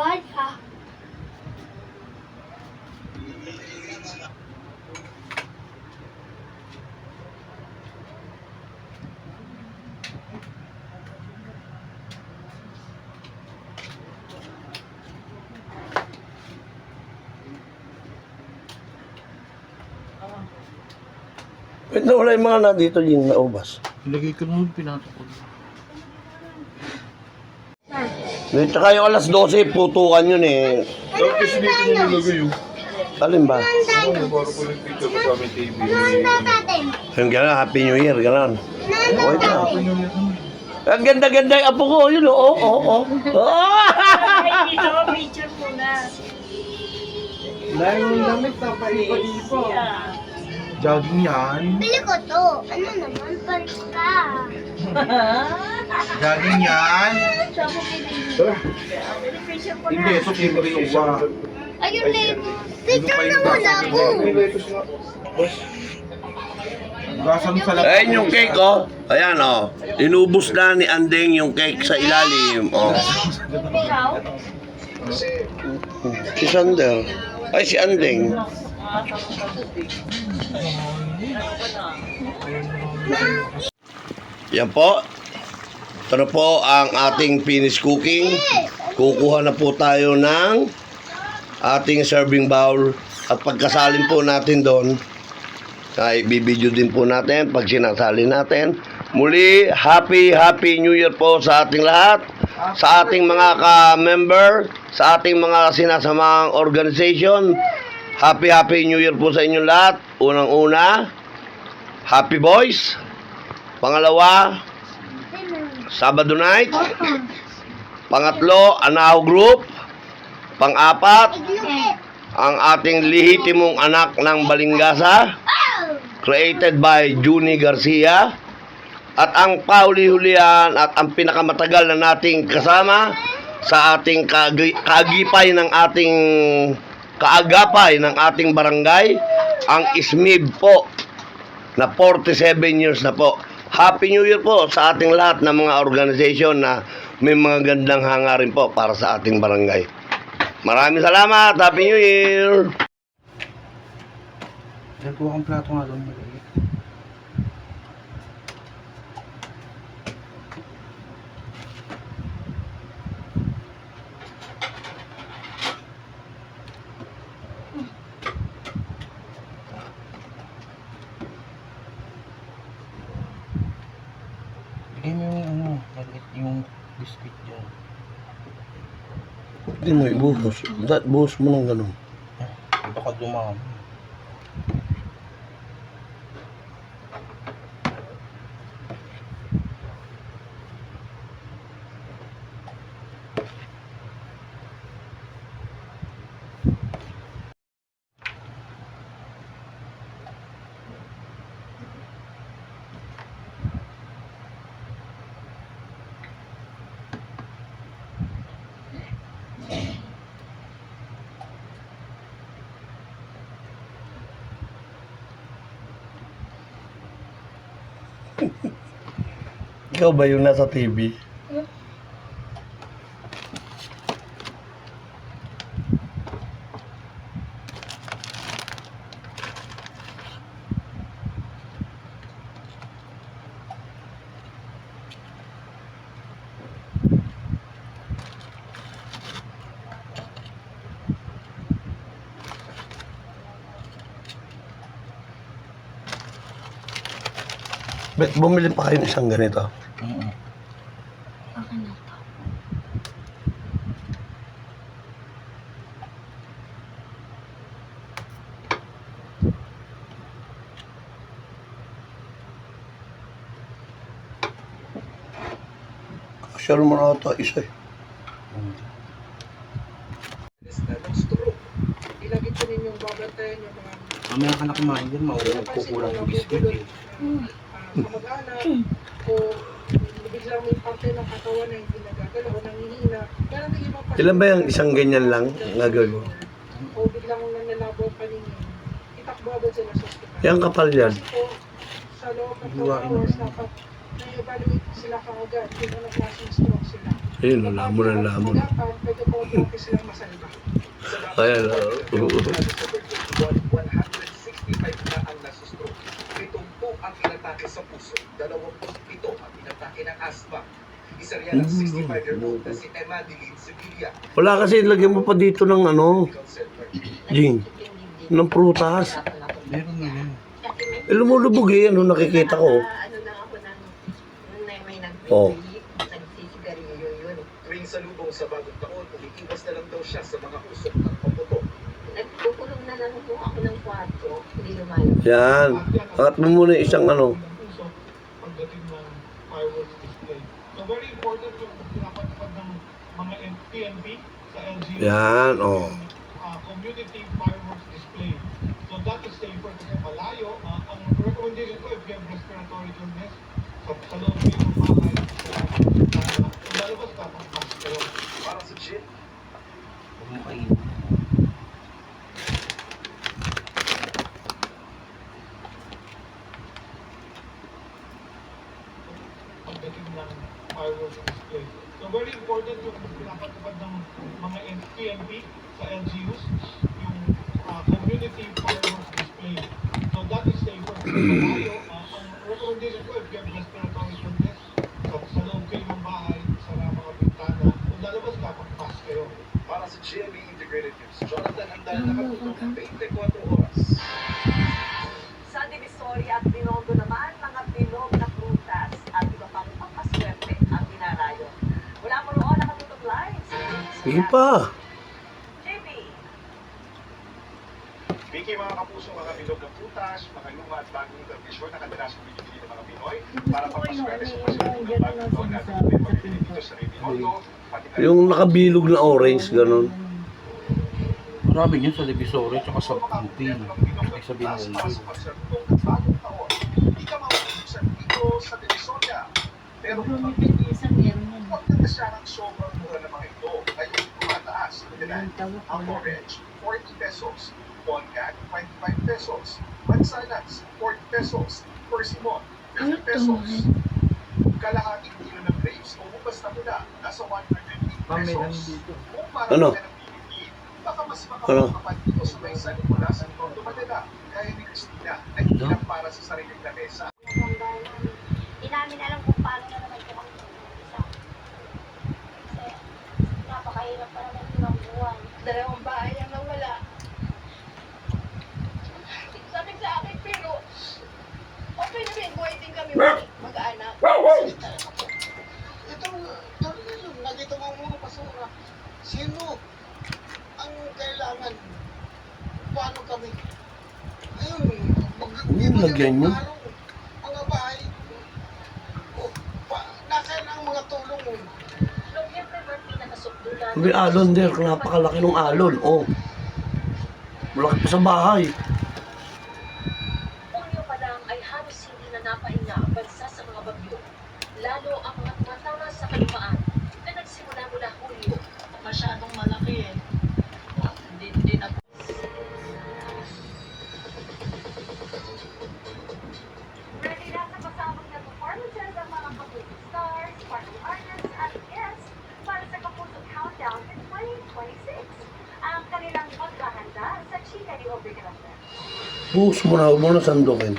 Kaya. Ba't nawala yung mga nandito yung naubas? Ilagay ko naman pinatakot. Tsaka yung alas 12, putukan yun eh. Dapat kasi dito mo nilagay yun. Alin ba? Oo, para po yung picture ko sa aming TV. Yung gano'n, Happy New Year, gano'n. Okay na. Ako yung yun. Ang ganda-ganda yung apo ko, yun o. Oo. Ay, dito, picture muna. Dahil yung damit na paipa-ipa. Jogging yan. Bili ko to. Ano naman? Paris ka. Jogging yan. Siya po pinili. Tara. Picture ko Hindi, na. so picture yung isa. Ayun lang. Picture na muna ako. Gasan sa lahat. Ayun yung cake, oh. Ayan, oh. Inubos na ni Andeng yung cake sa ilalim, oh. Ikaw? Si Sander. Ay, si Andeng. Yan po. Ito na po ang ating finished cooking. Kukuha na po tayo ng ating serving bowl. At pagkasalin po natin doon, ay bibidyo din po natin pag sinasali natin. Muli, Happy New Year po sa ating lahat. Sa ating mga ka-member, sa ating mga sinasamang organization. Happy New Year po sa inyong lahat. Unang-una, Happy Boys. Pangalawa, Sabado Night. Pangatlo, Anahaw Group. Pang-apat, ang ating lihitimong anak ng Balingasa, created by Juni Garcia. At ang pauli-hulihan at ang pinakamatagal na nating kasama sa ating kaagapay ng ating barangay, ang SMIB po, na 47 years na po. Happy New Year po sa ating lahat ng mga organization na may mga gandang hangarin po para sa ating barangay. Maraming salamat. Happy New Year! Yan po ang plato nga doon. Bigay mo yung ano, maliit yung biscuit dyan. Hindi mo ibuhos. Buhos mo ng ganun. Baka dumami. Ikaw ba yung nasa TV? Bet, bumili pa kayo ng isang ganito. Okay na to. Share mo na ito, isa eh. Ilagay ko ninyong babantayan yung mga Mamaya ka na kumain dyan, kukulang yung biscuit eh. kamag-anak o biglang may parte ng katawan na hindi nagagalaw o nangihina. Pero may ibang parte Ilan ba yung isang ganyan lang na gagawin? o biglang nanlalabo ang paningin. Itakbo agad sila sa hospital. Yan kapal yan. Kasi po, sa loob ng 4 hours, dapat na-evaluate sila kaagad kung anong klaseng stroke sila. Ayun, lamon ang lamon. Dapat, pwede po silang masalba. Ayan, 165 na ang nasustroke. 7 ang inatake sa puso. 27 ang inatake ng asthma. Isa riyan ang 65-year-old na si Emma Dilin Sevilla. wala kasi lagyan mo pa dito ng ano, Medical Center. Jing, ng prutas. Meron na yun. Eh, lumulubog eh, ano nakikita ko. Ano lang ako may Oh. nagsisigarilyo yun. Tuwing salubong sa bagong taon, umiiwas na lang daw siya sa mga usok ng pambuto. Nagkukulong na lang po ako ng kwarto, hindi lumalabas. Yan. Angat mo muna yung isang ano. Pagdating ng fireworks display. So very important yung pinapatupad ng mga PNP sa LGU. Yan, oh. Community fireworks display. So that is safer kasi malayo. Ang recommendation ko if you have respiratory illness, sa loob kayo ng bahay, kung lalabas ka, pang-pass kayo. Para sa gym, Huwag mo kainin. Pagdating ng fireworks display. So very important yung pinapatupad ng mga PNP sa LGUs, yung community fireworks display. So that is safer kasi malayo. Ang recommendation ko if you have respiratory illness, sa loob kayo ng bahay, sa mga bintana, kung lalabas ka, pag-pass kayo. para sa GMA Integrated News, Jonathan Andal nakatulong 24 oras. Sa Divisoria at Binondo naman, mga bilog na prutas at iba pang pampaswerte ang dinarayo. Mula mo roon, nakatutok live. Sige pa. JB. Vicky, mga kapuso, mga bilog ng prutas, mga luma at bagong tradisyon na kadalasang binibili ng mga Pinoy para pampaswerte sa pasilubong ng bagong taon natin may pamibili dito sa Binondo. Yung nakabilog na orange, ganun. Marami yun sa Divisoria at sa Putin. Ay sa Binondo. Hindi ka mauubusan dito sa Divisoria. Pero kung magpili, huwag na siya ng sobrang mura ng mga ito ay tumataas. Ang orange, 40 pesos. Poncan, 25 pesos. Mansanas, 40 pesos. Persimmon, 50 pesos. Kalahating kilo ng grapes o bukas na muna, nasa 150 pesos. Kung marami Ano? ka ng Pilipin, baka mas Ano? makapagpapan dito sa may San Nicolas at Tondo Manila. Kaya ni Christina ay hindi lang para sa sariling lamesa. Hindi namin alam kung paano na naman ito ang isa. Kasi napakahirap pa naman ng buwan. 2 bahay ang nawala. Sabi sa akin, pero okay na rin, buhay din kami mag-anak. Itong nakita mo muna basura. Sino ang kailangan? Paano kami? Ayun, lagyan nyo. Mga bahay. Nasaan ang mga tulong mo? May alon there, napakalaki ng alon. Oh. Malaki pa sa bahay. Hulyo pa lang ay halos hindi na napahinga ang bansa sa mga bagyo. Lalo ang mga tumatama sa kalupaan na nagsimula mula Hulyo. Masyadong malaki eh. Hindi na ready na sa pasabog na performances ang mga Kapuso stars, party artists at guests para sa Kapuso Countdown in 2026. Ang kanilang maghahanda sa Chika ni Obrey Gracia. Buhos mo na, huwag mo na sandukin.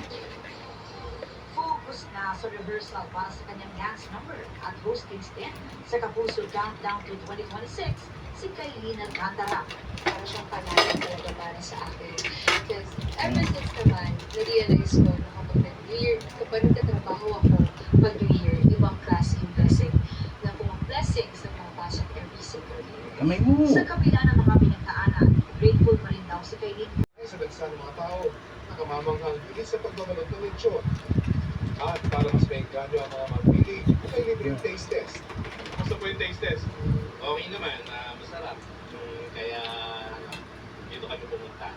Focus na sa rehearsal para sa kanyang dance number at hosting stint sa Kapuso Countdown to 2026, si Kailin Alcantara. Para siyang panalo talaga para sa akin. Because ever since naman, na-realize ko na kapag nagtatrabaho ako pag New Year, ibang klase yung blessing. Na kung ang blessing sa mga pasok every single year. Kamay mo. Sa kabila ng mga pinagdaanan, grateful pa rin daw si Kailin. Sa bansa ng mga tao, nakamamanghang higit sa pagbabalot ng lechon. At para mas maengganyo ang mga magpili, may libreng taste test. Gusto po yung taste test? Okay naman, masarap. Kaya dito kami pumunta.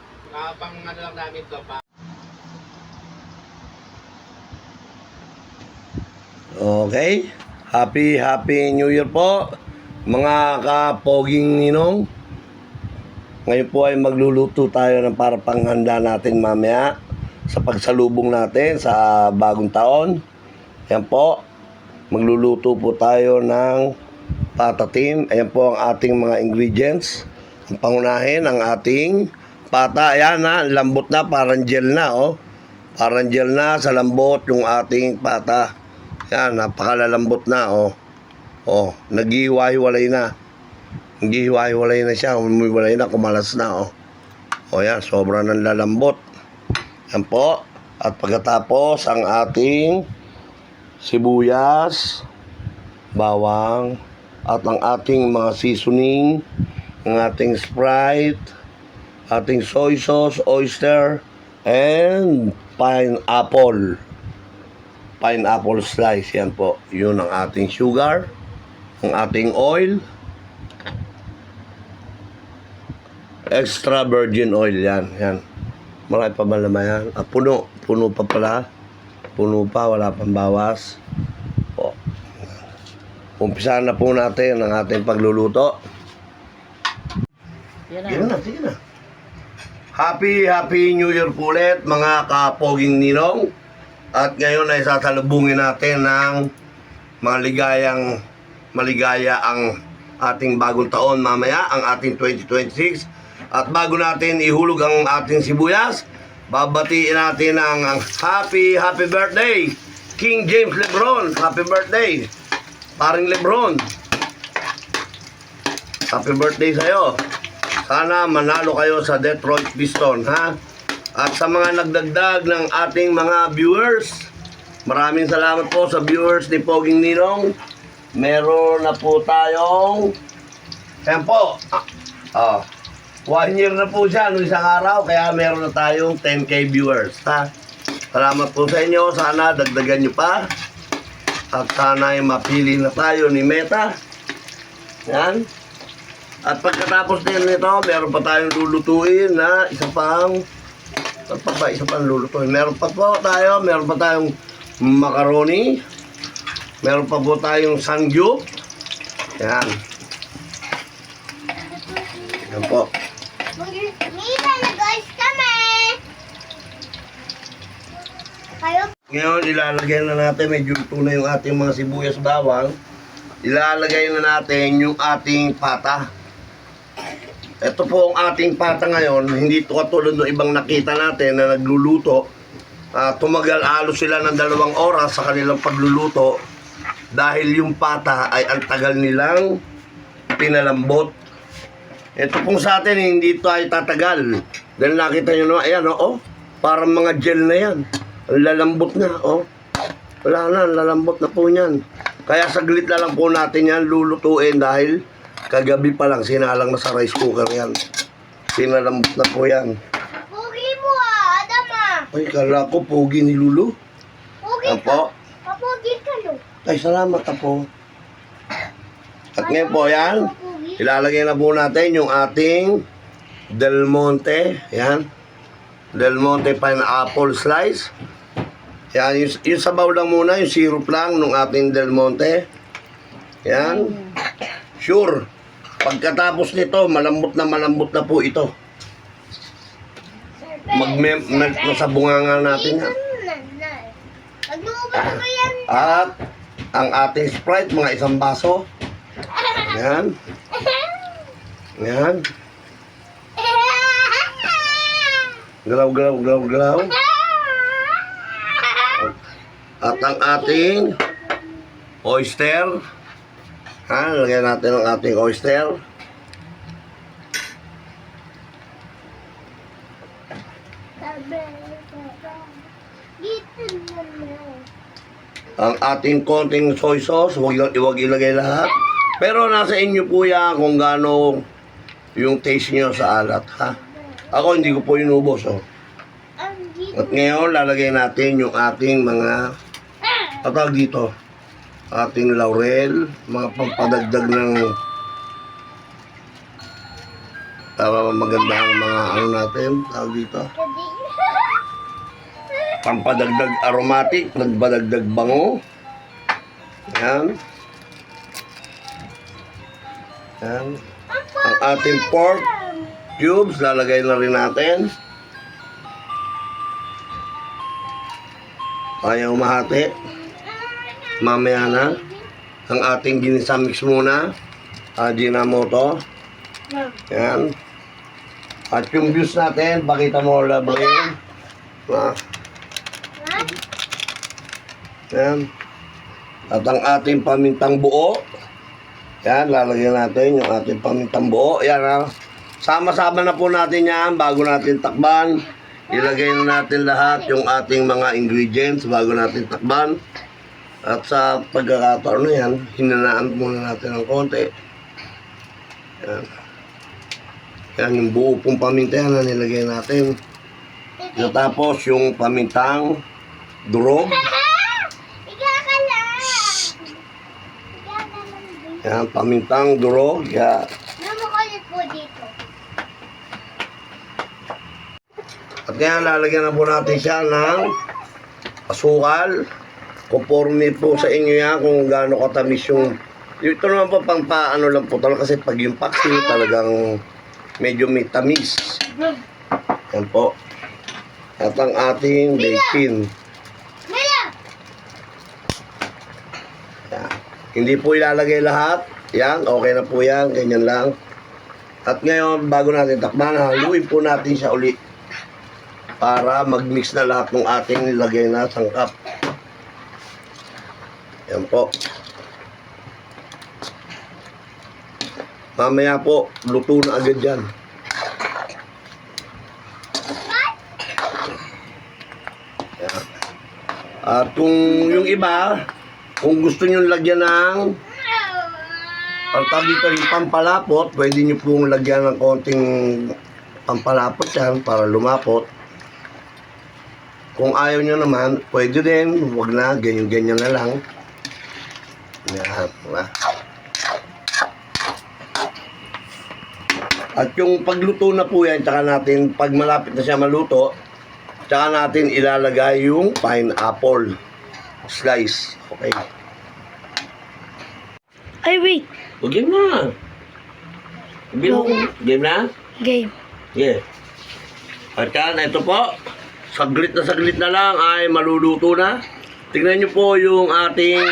Pang ano lang namin to, Okay. Happy New Year po, mga kapoging ninong. Ngayon po ay magluluto tayo ng para panghanda natin mamaya sa pagsalubong natin sa bagong taon. Yan po, magluluto po tayo ng Pata team. Ayan po ang ating mga ingredients. Ang pangunahin, ang ating pata. Ayan na, lambot na, parang gel na, oh. Parang gel na, sa lambot yung ating pata. Ayan, napakalalambot na, oh. Oh, naghihiwa-hiwalay na. Naghihiwa-hiwalay na siya, humiwalay na, kumalas na, oh. O yan, sobrang nanlalambot. Yan po. At pagkatapos, ang ating sibuyas, bawang, at ang ating mga seasoning, ang ating Sprite, ating soy sauce, oyster, and pineapple. Pineapple slice, yan po. Yun ang ating sugar, ang ating oil, extra virgin oil, yan, yan. Marami pa ba naman yan? Ah, puno pa pala. Puno pa, wala pang bawas. O. Umpisahan na po natin ang ating pagluluto. Sige na. Happy New Year po ulit, mga kapoging ninong. At ngayon ay sasalubungin natin ng maligaya ang ating bagong taon mamaya, ang ating 2026. At bago natin ihulog ang ating sibuyas, babatiin natin ang happy birthday, King James Lebron. Happy birthday, paring Lebron. Happy birthday sa'yo. Sana manalo kayo sa Detroit Pistons, ha? At sa mga nagdagdag ng ating mga viewers, maraming salamat po sa viewers ni Poging Ninong. Meron na po tayong, ayan po, 1 year na po siya noong isang araw, kaya meron na tayong 10K viewers, ha? Salamat po sa inyo, sana dagdagan nyo pa. At sana ay mapili na tayo ni Meta. Yan. At pagkatapos din nito, meron pa tayong lulutuin na isa pang lulutuin. Meron pa tayong macaroni. Meron pa po tayong sangyup. Yan. Yan po. Ngayon, ilalagay na natin, medyo luto na yung ating mga sibuyas bawang. Ilalagay na natin yung ating pata. Ito po ang ating pata ngayon. Hindi ito katulad ng ibang nakita natin na nagluluto. Tumagal alos sila ng 2 oras sa kanilang pagluluto. Dahil yung pata ay ang tagal nilang pinalambot. Ito pong sa atin, hindi ito ay tatagal. Dahil nakita nyo naman, ayan, oh, parang mga gel na yan. Lalambot na, oh. Wala na, lalambot na po yan. Kaya saglit na lang po natin yan lulutuin dahil kagabi pa lang sinalang na sa rice cooker yan. Sinalambot na po yan. Pogi mo Adam Ay, kala ko pogi ni Lulu. Pogi Apo. Pogi ka no. Ay, salamat po. At ngayon po yan, ilalagay na po natin yung ating Del Monte. Yan. Del Monte pineapple slice. Yan, yung sabaw lang muna, yung syrup lang nung ating Del Monte. Yan. Sure. Pagkatapos nito, malambot na po ito. Nasabunga nga natin yan. At ang ating Sprite, mga 1 baso. Yan. Yan. Galaw. At ang ating oyster. Lagyan natin ang ating oyster. Ang ating konting soy sauce, huwag ilagay lahat. Pero nasa inyo po yan kung gaano yung taste nyo sa alat, ha? Ako hindi ko po inubos, oh. At ngayon, lalagay natin yung ating mga patag dito. Ating laurel, mga pampadagdag ng magandang mga ano natin, tawag dito. Pampadagdag aromatic, pampadagdag bango. Yan. Yan. Ang ating pork cubes, lalagay na rin natin. Ayaw mahati. Mamaya na. Ang ating ginisa mix muna. Ajinomoto. Yan. At yung views natin, pakita mo, Lablin. Yan. At ang ating pamintang buo. Yan, lalagyan natin yung ating pamintang buo. Yan ha. Sama-sama na po natin yan bago natin takban. Ilagay na natin lahat yung ating mga ingredients bago natin takban. At sa pagkakataon na yan, hinanaan muna natin ng konti. Yan. Yan, yung buo pong paminta yan na nilagay natin. Tapos yung pamintang durog. Yan, pamintang durog. Yan. At ngayon, lalagyan na po natin siya ng asukal. Conforme po sa inyo yan kung gaano katamis yung... Ito naman po pang paano lang po talaga kasi pag yung paksi talagang medyo may tamis. Yan po. At ang ating bacon. Yan. Hindi po ilalagay lahat. Yan, okay na po yan. Ganyan lang. At ngayon, bago natin takpan, haluin po natin siya uli para mag-mix na lahat ng ating nilagay na sangkap. Yan po. Mamaya po, luto na agad yan. Yan. At kung yung iba, kung gusto nyo lagyan ng ang tawag dito yung pampalapot, pwede nyo pong lagyan ng konting pampalapot yan para lumapot. Kung ayaw nyo naman, pwede din, huwag na, ganyan-ganyan na lang. Yan, diba? At yung pagluto na po yan, tsaka natin, pag malapit na siya maluto, tsaka natin ilalagay yung pineapple slice. Okay. Ay, wait. O, game na. Game na? Game. Yeah. At yan, ito po. Saglit na lang ay maluluto na. Tingnan nyo po yung ating...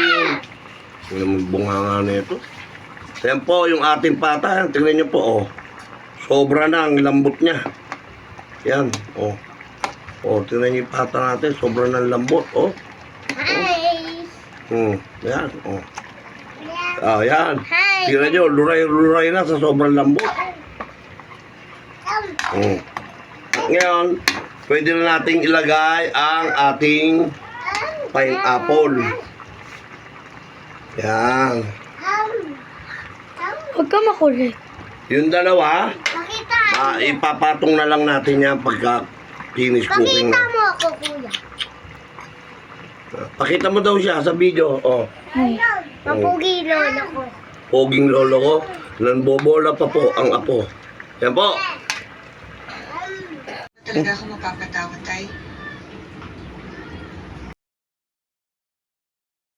Ang bunganga na ito. Yan po yung ating pata. Tingnan nyo po, oh. Sobra na ang lambot niya. Yan, oh. Oh, tingnan nyo yung pata natin. Sobra na ang lambot, oh. Yan, oh. Ah, yan. Tingnan nyo, luray na sa sobrang lambot. Ngayon, pwede na nating ilagay ang ating pineapple. Yan. Huwag ka makulit. Yung dalawa, ipapatong na lang natin yan pagka finish cooking na. Pakita mo ako, kuya. Pakita mo daw siya sa video. Oh. Mapugi lolo ko. Poging lolo ko. Nanbobola pa po ang apo. Yan po. Talaga ako mapapatawad, tay.